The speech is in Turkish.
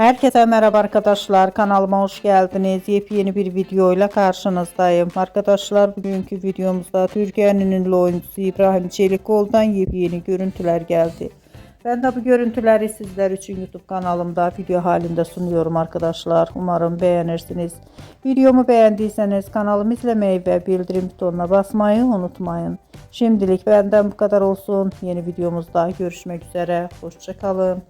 Herkese merhaba arkadaşlar, kanalıma hoş geldiniz. Yepyeni bir video ile karşınızdayım. Arkadaşlar, bugünkü videomuzda Türkiye'nin ünlü oyuncusu İbrahim Çelikoğlu'dan yepyeni görüntüler geldi. Ben de bu görüntüleri sizler için YouTube kanalımda video halinde sunuyorum arkadaşlar. Umarım beğenirsiniz. Videomu beğendiyseniz kanalımı izlemeyi ve bildirim butonuna basmayı unutmayın. Şimdilik benden bu kadar olsun. Yeni videomuzda görüşmek üzere. Hoşça kalın.